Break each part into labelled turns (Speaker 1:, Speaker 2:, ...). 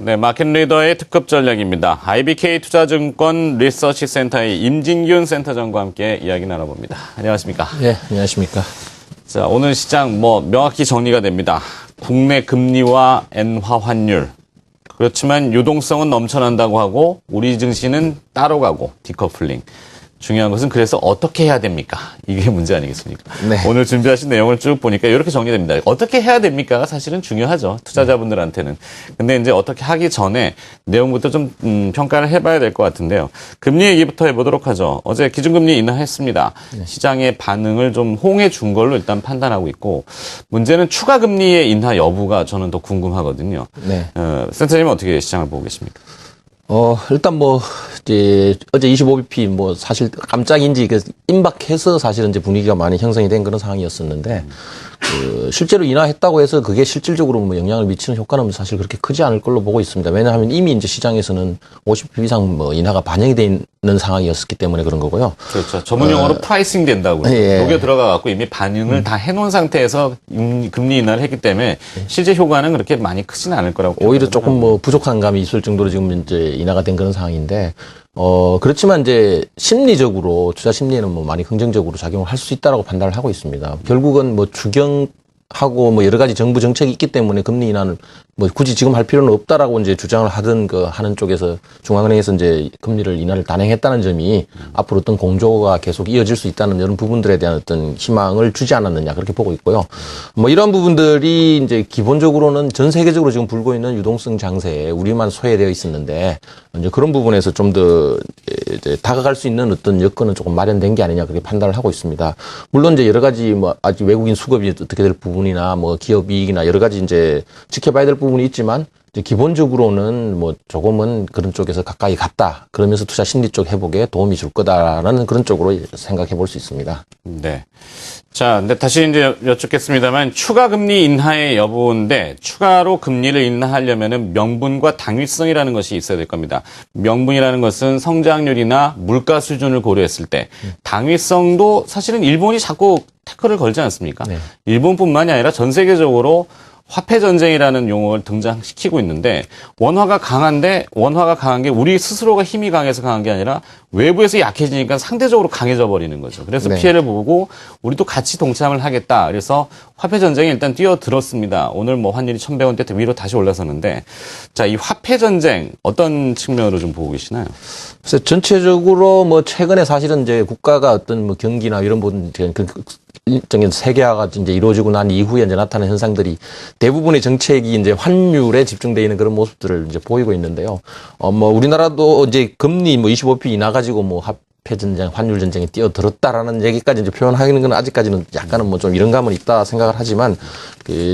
Speaker 1: 네, 마켓 리더의 특급 전략입니다. IBK 투자증권 리서치 센터의 임진균 센터장과 함께 이야기 나눠봅니다. 안녕하십니까?
Speaker 2: 네, 안녕하십니까?
Speaker 1: 자, 오늘 시장 명확히 정리가 됩니다. 국내 금리와 엔화 환율. 그렇지만 유동성은 넘쳐난다고 하고 우리 증시는 따로 가고 디커플링. 중요한 것은 그래서 어떻게 해야 됩니까? 이게 문제 아니겠습니까?
Speaker 2: 네.
Speaker 1: 오늘 준비하신 내용을 쭉 보니까 이렇게 정리됩니다. 어떻게 해야 됩니까가 사실은 중요하죠. 투자자분들한테는. 근데 이제 어떻게 하기 전에 내용부터 좀 평가를 해봐야 될 것 같은데요. 금리 얘기부터 해보도록 하죠. 어제 기준금리 인하했습니다. 네. 시장의 반응을 좀 호응해 준 걸로 일단 판단하고 있고 문제는 추가 금리의 인하 여부가 저는 더 궁금하거든요.
Speaker 2: 네.
Speaker 1: 센터님은 어떻게 시장을 보고 계십니까?
Speaker 2: 일단 이제 어제 25bp 사실 깜짝인지 임박해서 사실은 이제 분위기가 많이 형성이 된 그런 상황이었었는데 실제로 인하했다고 해서 그게 실질적으로 영향을 미치는 효과는 사실 그렇게 크지 않을 걸로 보고 있습니다. 왜냐하면 이미 이제 시장에서는 50bp 이상 인하가 반영이 돼 있는 상황이었기 때문에 그런 거고요.
Speaker 1: 그렇죠. 전문 용어로 프라이싱 된다고요.
Speaker 2: 예.
Speaker 1: 녹여 들어가 갖고 이미 반응을 다 해놓은 상태에서 금리 인하를 했기 때문에 실제 효과는 그렇게 많이 크지는 않을 거라고.
Speaker 2: 오히려 조금 부족한 감이 있을 정도로 지금 이제 인하가 된 그런 상황인데. 그렇지만 이제 심리적으로 투자 심리에는 많이 긍정적으로 작용을 할 수 있다라고 판단을 하고 있습니다. 결국은 주경하고 여러 가지 정부 정책이 있기 때문에 금리 인하는 굳이 지금 할 필요는 없다라고 이제 주장을 하는 쪽에서 중앙은행에서 이제 금리를 인하를 단행했다는 점이 앞으로 어떤 공조가 계속 이어질 수 있다는 이런 부분들에 대한 어떤 희망을 주지 않았느냐 그렇게 보고 있고요. 이런 부분들이 이제 기본적으로는 전 세계적으로 지금 불고 있는 유동성 장세에 우리만 소외되어 있었는데 이제 그런 부분에서 좀 더 이제 다가갈 수 있는 어떤 여건은 조금 마련된 게 아니냐 그렇게 판단을 하고 있습니다. 물론 이제 여러 가지 아직 외국인 수급이 어떻게 될 부분이나 기업 이익이나 여러 가지 이제 지켜봐야 될 부분이 있지만 이제 기본적으로는 조금은 그런 쪽에서 가까이 갔다. 그러면서 투자 심리 쪽 회복에 도움이 줄 거다라는 그런 쪽으로 생각해 볼 수 있습니다.
Speaker 1: 네. 자, 근데 다시 이제 여쭙겠습니다만 추가 금리 인하의 여부인데 추가로 금리를 인하하려면은 명분과 당위성이라는 것이 있어야 될 겁니다. 명분이라는 것은 성장률이나 물가 수준을 고려했을 때 당위성도 사실은 일본이 자꾸 태클을 걸지 않습니까? 네. 일본뿐만이 아니라 전 세계적으로 화폐 전쟁이라는 용어를 등장시키고 있는데 원화가 강한 게 우리 스스로가 힘이 강해서 강한 게 아니라 외부에서 약해지니까 상대적으로 강해져 버리는 거죠. 그래서 네. 피해를 보고 우리도 같이 동참을 하겠다. 그래서 화폐 전쟁에 일단 뛰어들었습니다. 오늘 환율이 1,100원대 위로 다시 올라서는데 자, 이 화폐 전쟁 어떤 측면으로 좀 보고 계시나요?
Speaker 2: 그래서 전체적으로 최근에 사실은 이제 국가가 어떤 경기나 이런 부분 일정인 세계화가 이제 이루어지고 난 이후에 이제 나타나는 현상들이 대부분의 정책이 이제 환율에 집중되어 있는 그런 모습들을 이제 보이고 있는데요. 우리나라도 이제 금리 25p 인하 가지고 화폐 전쟁, 환율 전쟁에 뛰어들었다라는 얘기까지 이제 표현하는 건 아직까지는 약간은 좀 이런 감은 있다 생각을 하지만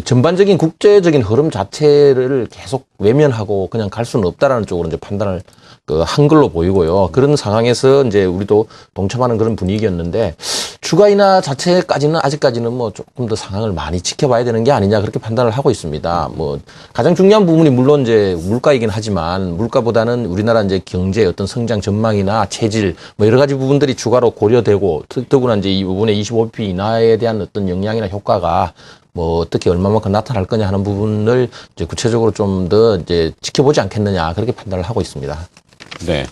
Speaker 2: 전반적인 국제적인 흐름 자체를 계속 외면하고 그냥 갈 수는 없다라는 쪽으로 이제 판단을 한 걸로 보이고요. 그런 상황에서 이제 우리도 동참하는 그런 분위기였는데 추가 인하 자체까지는 아직까지는 조금 더 상황을 많이 지켜봐야 되는 게 아니냐 그렇게 판단을 하고 있습니다. 가장 중요한 부분이 물론 이제 물가이긴 하지만 물가보다는 우리나라 이제 경제의 어떤 성장 전망이나 체질 여러 가지 부분들이 추가로 고려되고 더구나 이제 이 부분에 25bp 인하에 대한 어떤 영향이나 효과가 어떻게 얼마만큼 나타날 거냐 하는 부분을 이제 구체적으로 좀 더 이제 지켜보지 않겠느냐 그렇게 판단을 하고 있습니다.
Speaker 1: 네.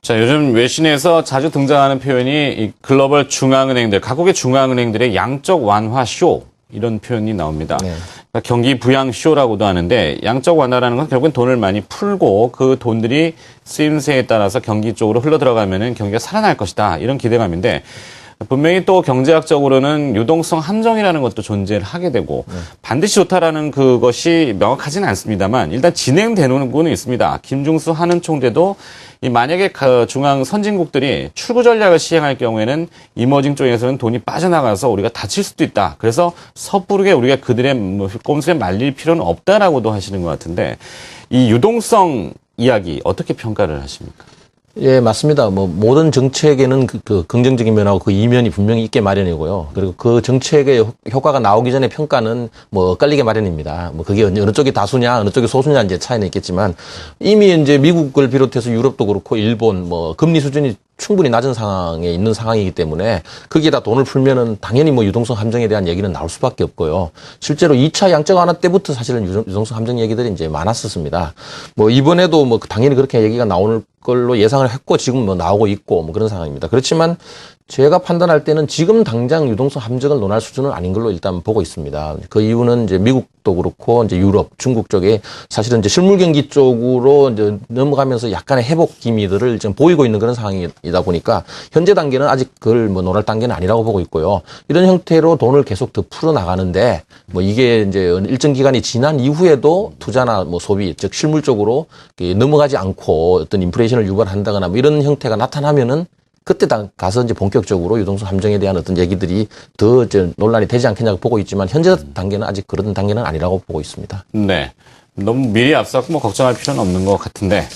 Speaker 1: 자, 요즘 외신에서 자주 등장하는 표현이 이 글로벌 중앙은행들, 각국의 중앙은행들의 양적 완화 쇼 이런 표현이 나옵니다. 네. 그러니까 경기 부양 쇼라고도 하는데 양적 완화라는 건 결국은 돈을 많이 풀고 그 돈들이 쓰임새에 따라서 경기 쪽으로 흘러 들어가면은 경기가 살아날 것이다 이런 기대감인데. 분명히 또 경제학적으로는 유동성 함정이라는 것도 존재를 하게 되고 반드시 좋다라는 그것이 명확하지는 않습니다만 일단 진행되는 거는 있습니다. 김중수 한은 총재도 만약에 중앙 선진국들이 출구 전략을 시행할 경우에는 이머징 쪽에서는 돈이 빠져나가서 우리가 다칠 수도 있다. 그래서 섣부르게 우리가 그들의 꼼수에 말릴 필요는 없다라고도 하시는 것 같은데 이 유동성 이야기 어떻게 평가를 하십니까?
Speaker 2: 예, 맞습니다. 모든 정책에는 긍정적인 면하고 그 이면이 분명히 있게 마련이고요. 그리고 그 정책의 효과가 나오기 전에 평가는 엇갈리게 마련입니다. 그게 어느 쪽이 다수냐, 어느 쪽이 소수냐 이제 차이는 있겠지만 이미 이제 미국을 비롯해서 유럽도 그렇고 일본, 금리 수준이 충분히 낮은 상황에 있는 상황이기 때문에 거기에다 돈을 풀면은 당연히 뭐 유동성 함정에 대한 얘기는 나올 수밖에 없고요. 실제로 2차 양적 완화 때부터 사실은 유동성 함정 얘기들이 이제 많았었습니다. 뭐 이번에도 뭐 당연히 그렇게 얘기가 나오는 걸로 예상을 했고 지금 뭐 나오고 있고 뭐 그런 상황입니다. 그렇지만 제가 판단할 때는 지금 당장 유동성 함정을 논할 수준은 아닌 걸로 일단 보고 있습니다. 그 이유는 이제 미국도 그렇고 이제 유럽, 중국 쪽에 사실은 이제 실물 경기 쪽으로 이제 넘어가면서 약간의 회복 기미들을 지금 보이고 있는 그런 상황이다 보니까 현재 단계는 아직 그걸 뭐 논할 단계는 아니라고 보고 있고요. 이런 형태로 돈을 계속 더 풀어 나가는데 뭐 이게 이제 일정 기간이 지난 이후에도 투자나 뭐 소비, 즉 실물 쪽으로 넘어가지 않고 어떤 인플레이션을 유발한다거나 뭐 이런 형태가 나타나면은 그때 가서 이제 본격적으로 유동성 함정에 대한 어떤 얘기들이 더 이제 논란이 되지 않겠냐고 보고 있지만 현재 단계는 아직 그런 단계는 아니라고 보고 있습니다.
Speaker 1: 네. 너무 미리 앞서고 뭐 걱정할 필요는 없는 것 같은데.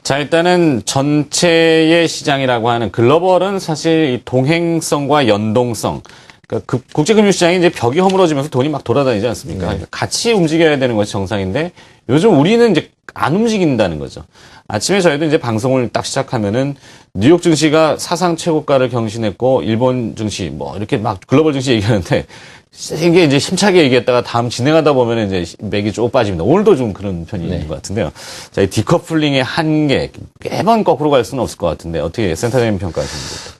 Speaker 1: 자, 일단은 전체의 시장이라고 하는 글로벌은 사실 이 동행성과 연동성. 그러니까 국제금융시장이 이제 벽이 허물어지면서 돈이 막 돌아다니지 않습니까?
Speaker 2: 네.
Speaker 1: 그러니까 같이 움직여야 되는 것이 정상인데 요즘 우리는 이제 안 움직인다는 거죠. 아침에 저희도 이제 방송을 딱 시작하면은 뉴욕 증시가 사상 최고가를 경신했고 일본 증시 뭐 이렇게 막 글로벌 증시 얘기하는데 이게 이제 힘차게 얘기했다가 다음 진행하다 보면 이제 맥이 쭉 빠집니다. 오늘도 좀 그런 편이 있는 것 같은데요. 자, 이 디커플링의 한계 매번 거꾸로 갈 수는 없을 것 같은데 어떻게 센터장님 평가하십니까?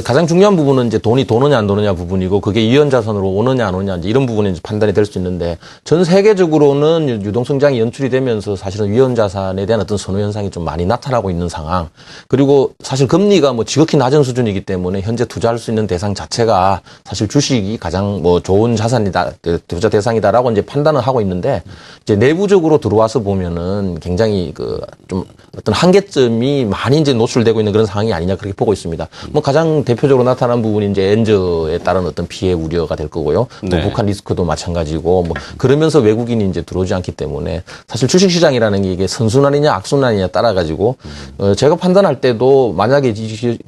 Speaker 2: 가장 중요한 부분은 이제 돈이 도느냐 안 도느냐 부분이고 그게 이연자산으로 오느냐 안 오느냐 이제 이런 부분이 이제 판단이 될 수 있는데 전 세계적으로는 유동성장이 연출이 되면서 사실은 위험자산에 대한 어떤 선호 현상이 좀 많이 나타나고 있는 상황. 그리고 사실 금리가 뭐 지극히 낮은 수준이기 때문에 현재 투자할 수 있는 대상 자체가 사실 주식이 가장 뭐 좋은 자산이다, 투자 대상이다라고 이제 판단을 하고 있는데 이제 내부적으로 들어와서 보면은 굉장히 그 좀 어떤 한계점이 많이 이제 노출되고 있는 그런 상황이 아니냐 그렇게 보고 있습니다. 뭐 가장 대표적으로 나타난 부분이 이제 엔저에 따른 어떤 피해 우려가 될 거고요. 또
Speaker 1: 네.
Speaker 2: 북한 리스크도 마찬가지고 뭐 그러면서 외국인이 이제 들어오지 않기 때문에 사실 주식 시장이라는 게 이게 선순환이냐 악순환이냐 따라 가지고 제가 판단할 때도 만약에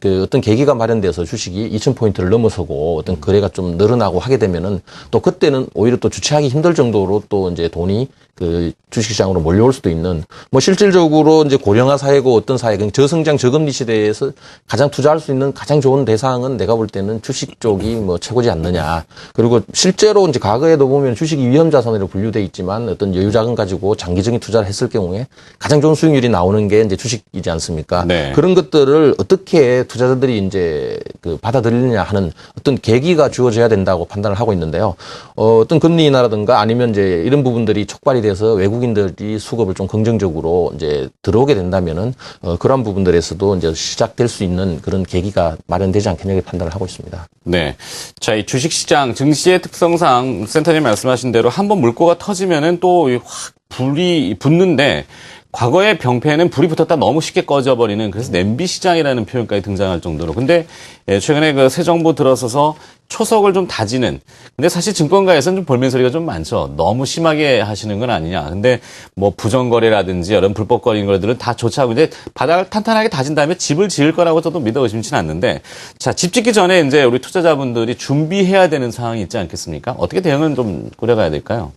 Speaker 2: 그 어떤 계기가 마련돼서 주식이 2,000포인트를 넘어서고 어떤 거래가 좀 늘어나고 하게 되면은 또 그때는 오히려 또 주체하기 힘들 정도로 또 이제 돈이 그 주식시장으로 몰려올 수도 있는 뭐 실질적으로 이제 고령화 사회고 어떤 사회, 저성장 저금리 시대에서 가장 투자할 수 있는 가장 좋은 대상은 내가 볼 때는 주식 쪽이 뭐 최고지 않느냐. 그리고 실제로 이제 과거에도 보면 주식이 위험 자산으로 분류돼 있지만 어떤 여유 자금 가지고 장기적인 투자를 했을 경우에 가장 좋은 수익률이 나오는 게 이제 주식이지 않습니까?
Speaker 1: 네.
Speaker 2: 그런 것들을 어떻게 투자자들이 이제 그 받아들이느냐 하는 어떤 계기가 주어져야 된다고 판단을 하고 있는데요. 어떤 금리 인하라든가 아니면 이제 이런 부분들이 촉발이 돼서 외국인들이 수급을 좀 긍정적으로 이제 들어오게 된다면은 그런 부분들에서도 이제 시작될 수 있는 그런 계기가 마련되지 않겠냐 판단을 하고 있습니다.
Speaker 1: 네. 자, 이 주식시장 증시의 특성상 센터님 말씀하신 대로 한번 물꼬가 터지면은 또 확 불이 붙는데 과거의 병폐는 불이 붙었다 너무 쉽게 꺼져버리는 그래서 냄비 시장이라는 표현까지 등장할 정도로. 근데 최근에 그 새 정부 들어서서 초석을 좀 다지는. 근데 사실 증권가에서는 좀 볼멘 소리가 좀 많죠. 너무 심하게 하시는 건 아니냐. 근데 뭐 부정거래라든지 여러 불법거리는 거들은 다 조차하고 이제 바닥을 탄탄하게 다진 다음에 집을 지을 거라고 저도 믿어 의심치는 않는데 자, 집 짓기 전에 이제 우리 투자자분들이 준비해야 되는 상황이 있지 않겠습니까? 어떻게 대응은 좀 꾸려가야 될까요?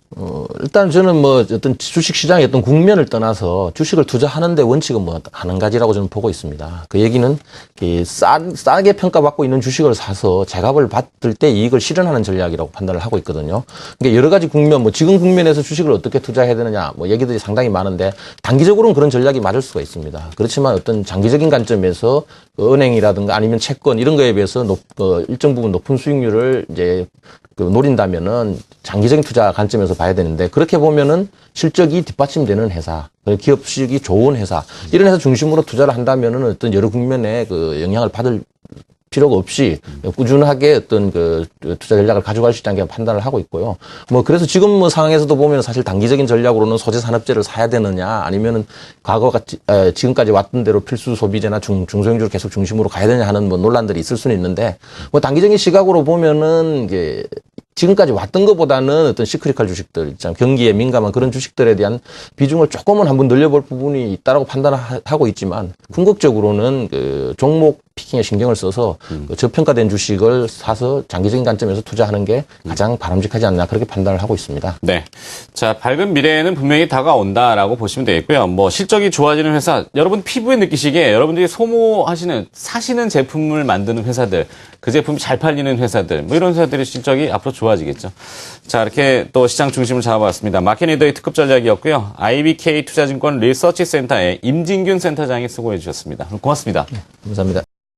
Speaker 2: 일단 저는 뭐 어떤 주식 시장의 어떤 국면을 떠나서 주식을 투자하는데 원칙은 뭐 한 가지라고 저는 보고 있습니다. 그 얘기는 싸게 평가받고 있는 주식을 사서 제값을 받을 때 이익을 실현하는 전략이라고 판단을 하고 있거든요. 그러니까 여러 가지 국면, 뭐 지금 국면에서 주식을 어떻게 투자해야 되느냐, 뭐 얘기들이 상당히 많은데 단기적으로는 그런 전략이 맞을 수가 있습니다. 그렇지만 어떤 장기적인 관점에서 은행이라든가 아니면 채권 이런 거에 비해서 일정 부분 높은 수익률을 이제 노린다면은 장기적인 투자 관점에서 봐야 되는데 그렇게 보면은 실적이 뒷받침되는 회사, 기업식이 좋은 회사 이런 회사 중심으로 투자를 한다면은 어떤 여러 국면에 그 영향을 받을 필요가 없이 꾸준하게 어떤 그 투자 전략을 가져갈 수 있다는 판단을 하고 있고요. 뭐 그래서 지금 뭐 상황에서도 보면 사실 단기적인 전략으로는 소재 산업재를 사야 되느냐 아니면은 과거같이 지금까지 왔던 대로 필수 소비재나 중소형주를 계속 중심으로 가야 되냐 하는 뭐 논란들이 있을 수는 있는데 뭐 단기적인 시각으로 보면은 이게 지금까지 왔던 것보다는 어떤 시크릿할 주식들, 있잖아요. 경기에 민감한 그런 주식들에 대한 비중을 조금은 한번 늘려볼 부분이 있다라고 판단하고 있지만 궁극적으로는 그 종목 피킹에 신경을 써서 그 저평가된 주식을 사서 장기적인 관점에서 투자하는 게 가장 바람직하지 않나 그렇게 판단을 하고 있습니다.
Speaker 1: 네. 자, 밝은 미래에는 분명히 다가온다라고 보시면 되겠고요. 뭐 실적이 좋아지는 회사, 여러분 피부에 느끼시기에 여러분들이 소모하시는, 사시는 제품을 만드는 회사들, 그 제품이 잘 팔리는 회사들, 뭐 이런 회사들의 실적이 앞으로 좋아지겠죠. 자, 이렇게 또 시장 중심을 잡아봤습니다. 마켓리더의 특급 전략이었고요. IBK 투자증권 리서치 센터의 임진균 센터장이 수고해 주셨습니다. 고맙습니다.
Speaker 2: 감사합니다.